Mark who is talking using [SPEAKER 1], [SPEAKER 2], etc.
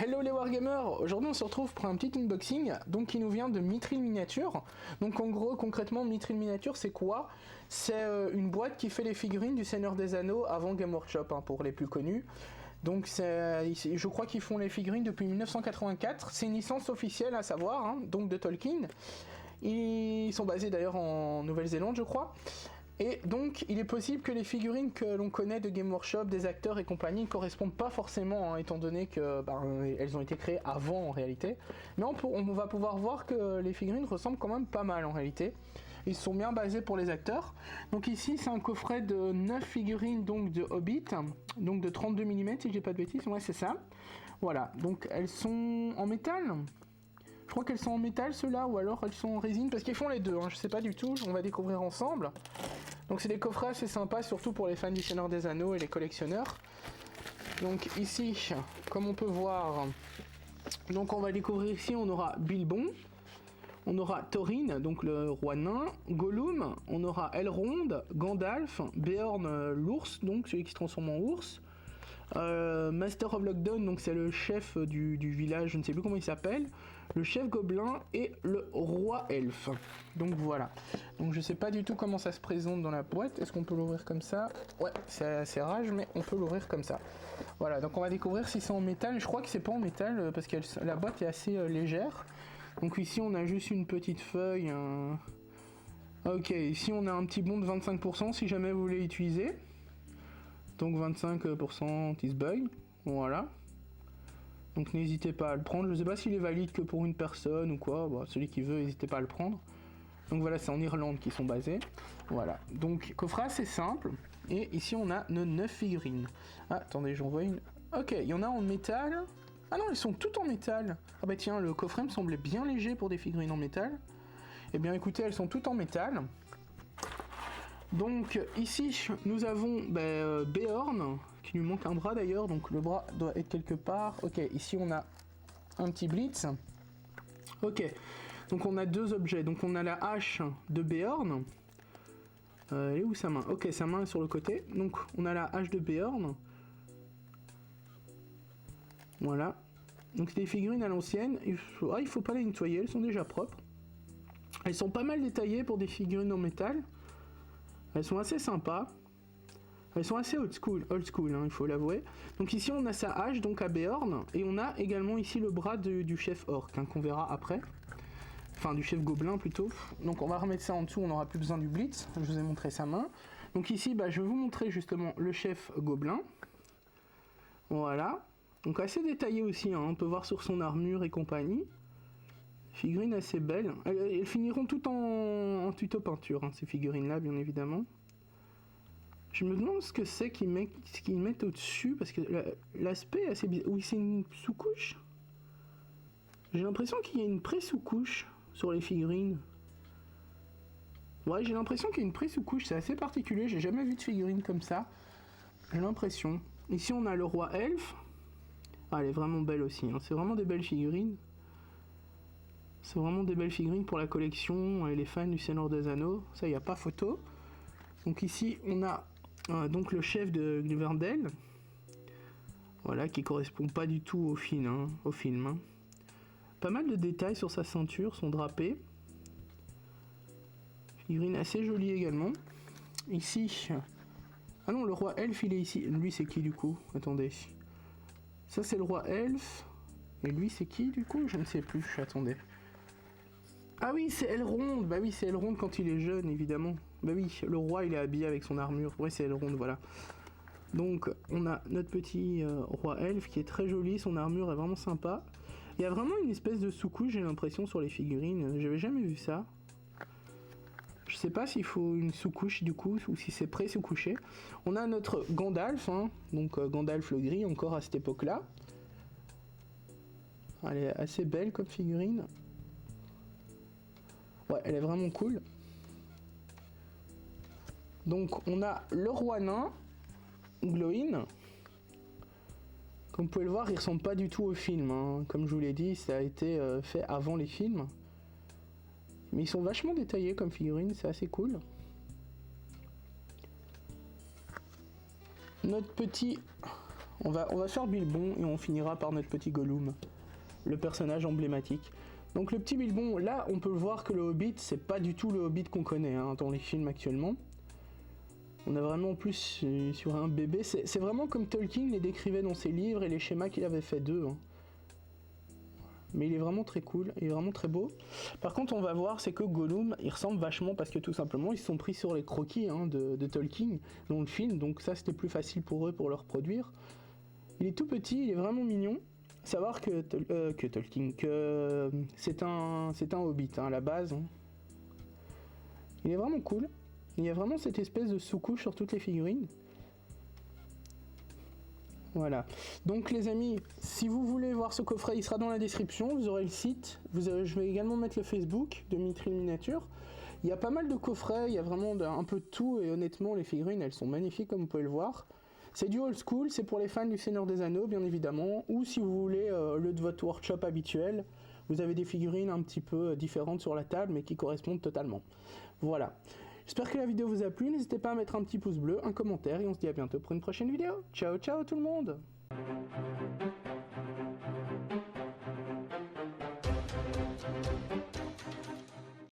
[SPEAKER 1] Hello les Wargamers. Aujourd'hui on se retrouve pour un petit unboxing donc qui nous vient de Mithril Miniature. Donc en gros concrètement Mithril Miniature c'est quoi? C'est une boîte qui fait les figurines du Seigneur des Anneaux avant Game Workshop pour les plus connus. Donc je crois qu'ils font les figurines depuis 1984, c'est une licence officielle à savoir, donc de Tolkien. Ils sont basés d'ailleurs en Nouvelle-Zélande je crois. Et donc, il est possible que les figurines que l'on connaît de Game Workshop, des acteurs et compagnie, ne correspondent pas forcément, étant donné que elles ont été créées avant en réalité. Mais on va pouvoir voir que les figurines ressemblent quand même pas mal en réalité. Ils sont bien basés pour les acteurs. Donc ici, c'est un coffret de 9 figurines donc de Hobbit, donc de 32 mm si je dis pas de bêtises, ouais c'est ça. Voilà, donc elles sont en métal. Je crois qu'elles sont en métal ceux-là, ou alors elles sont en résine, parce qu'ils font les deux, je sais pas du tout, on va découvrir ensemble. Donc c'est des coffrets assez sympas, surtout pour les fans du Seigneur des Anneaux et les collectionneurs. Donc ici, comme on peut voir, donc on va découvrir ici, on aura Bilbon, on aura Thorin, donc le roi nain, Gollum, on aura Elrond, Gandalf, Beorn l'ours, donc celui qui se transforme en ours, Master of Lockdown, donc c'est le chef du village, je ne sais plus comment il s'appelle, le chef gobelin et le roi elfe. Donc voilà. Donc je sais pas du tout comment ça se présente dans la boîte. Est-ce qu'on peut l'ouvrir comme ça? Ouais, c'est assez rage, mais on peut l'ouvrir comme ça. Voilà, donc on va découvrir si c'est en métal. Je crois que c'est pas en métal parce que la boîte est assez légère. Donc ici on a juste une petite feuille. Ok, ici on a un petit bon de 25% si jamais vous voulez l'utiliser. Donc 25% Tisbuy, voilà. Donc n'hésitez pas à le prendre. Je ne sais pas s'il est valide que pour une personne ou quoi. Bon, celui qui veut, n'hésitez pas à le prendre. Donc voilà, c'est en Irlande qu'ils sont basés. Voilà. Donc coffret assez simple. Et ici on a nos 9 figurines. Ah, attendez, j'en vois une. Ok, il y en a en métal. Ah non, elles sont toutes en métal. Ah bah tiens, le coffret me semblait bien léger pour des figurines en métal. Eh bien écoutez, elles sont toutes en métal. Donc ici nous avons Beorn qui lui manque un bras d'ailleurs, donc le bras doit être quelque part. Ok, ici on a un petit blitz. Ok, donc on a deux objets. Donc on a la hache de Beorn. Elle est où sa main? Ok, sa main est sur le côté. Donc on a la hache de Beorn. Voilà. Donc c'est des figurines à l'ancienne. Il faut pas les nettoyer, elles sont déjà propres. Elles sont pas mal détaillées pour des figurines en métal. Elles sont assez sympas. Elles sont assez old school, il faut l'avouer. Donc ici on a sa hache donc à Beorn. Et on a également ici le bras du chef orc, qu'on verra après. Enfin du chef gobelin plutôt. Donc on va remettre ça en dessous, on n'aura plus besoin du blitz. Je vous ai montré sa main. Donc ici je vais vous montrer justement le chef gobelin. Voilà. Donc assez détaillé aussi, on peut voir sur son armure et compagnie. Figurines assez belles. Elles finiront toutes en tuto peinture, ces figurines-là, bien évidemment. Je me demande ce que c'est qu'ils mettent au-dessus, parce que l'aspect est assez bizarre. Oui, c'est une sous-couche. J'ai l'impression qu'il y a une pré-sous-couche sur les figurines. Ouais, j'ai l'impression qu'il y a une pré-sous-couche, c'est assez particulier. J'ai jamais vu de figurine comme ça. J'ai l'impression. Ici, on a le roi elfe. Ah, elle est vraiment belle aussi. C'est vraiment des belles figurines. C'est vraiment des belles figurines pour la collection et les fans du Seigneur des Anneaux. Ça, il n'y a pas photo. Donc ici, on a donc le chef de Rivendell. Voilà, qui correspond pas du tout au film. Pas mal de détails sur sa ceinture, son drapé. Figurine assez jolie également. Ici... Ah non, le roi elfe, il est ici. Lui, c'est qui du coup? Attendez. Ça, c'est le roi elfe. Et lui, c'est qui du coup? Je ne sais plus. Attendez. Ah oui, c'est Elrond. Bah oui, c'est Elrond quand il est jeune, évidemment. Bah oui, le roi, il est habillé avec son armure. Ouais, c'est Elrond, voilà. Donc, on a notre petit roi elfe qui est très joli. Son armure est vraiment sympa. Il y a vraiment une espèce de sous-couche, j'ai l'impression, sur les figurines. J'avais jamais vu ça. Je sais pas s'il faut une sous-couche, du coup, ou si c'est pré-sous-couché. On a notre Gandalf, donc Gandalf le gris, encore à cette époque-là. Elle est assez belle comme figurine. Ouais, elle est vraiment cool. Donc, on a le roi nain, Glóin. Comme vous pouvez le voir, il ressemble pas du tout au film. Comme je vous l'ai dit, ça a été fait avant les films. Mais ils sont vachement détaillés comme figurines, c'est assez cool. Notre petit On va faire Bilbon et on finira par notre petit Gollum, le personnage emblématique. Donc le petit Bilbon, là on peut voir que le Hobbit, c'est pas du tout le Hobbit qu'on connaît hein, dans les films actuellement. On a vraiment plus sur un bébé, c'est vraiment comme Tolkien les décrivait dans ses livres et les schémas qu'il avait fait d'eux. Hein. Mais il est vraiment très cool, il est vraiment très beau. Par contre on va voir c'est que Gollum il ressemble vachement parce que tout simplement ils se sont pris sur les croquis hein, de Tolkien dans le film, donc ça c'était plus facile pour eux pour le reproduire. Il est tout petit, il est vraiment mignon. Savoir que Tolkien, que c'est un hobbit hein, à la base. Hein. Il est vraiment cool. Il y a vraiment cette espèce de sous-couche sur toutes les figurines. Voilà. Donc les amis, si vous voulez voir ce coffret, il sera dans la description. Vous aurez le site. Je vais également mettre le Facebook de Mithril Miniature. Il y a pas mal de coffrets, il y a vraiment un peu de tout. Et honnêtement, les figurines, elles sont magnifiques comme vous pouvez le voir. C'est du old school, c'est pour les fans du Seigneur des Anneaux, bien évidemment. Ou si vous voulez le de votre workshop habituel, vous avez des figurines un petit peu différentes sur la table, mais qui correspondent totalement. Voilà. J'espère que la vidéo vous a plu. N'hésitez pas à mettre un petit pouce bleu, un commentaire, et on se dit à bientôt pour une prochaine vidéo. Ciao, ciao tout le monde!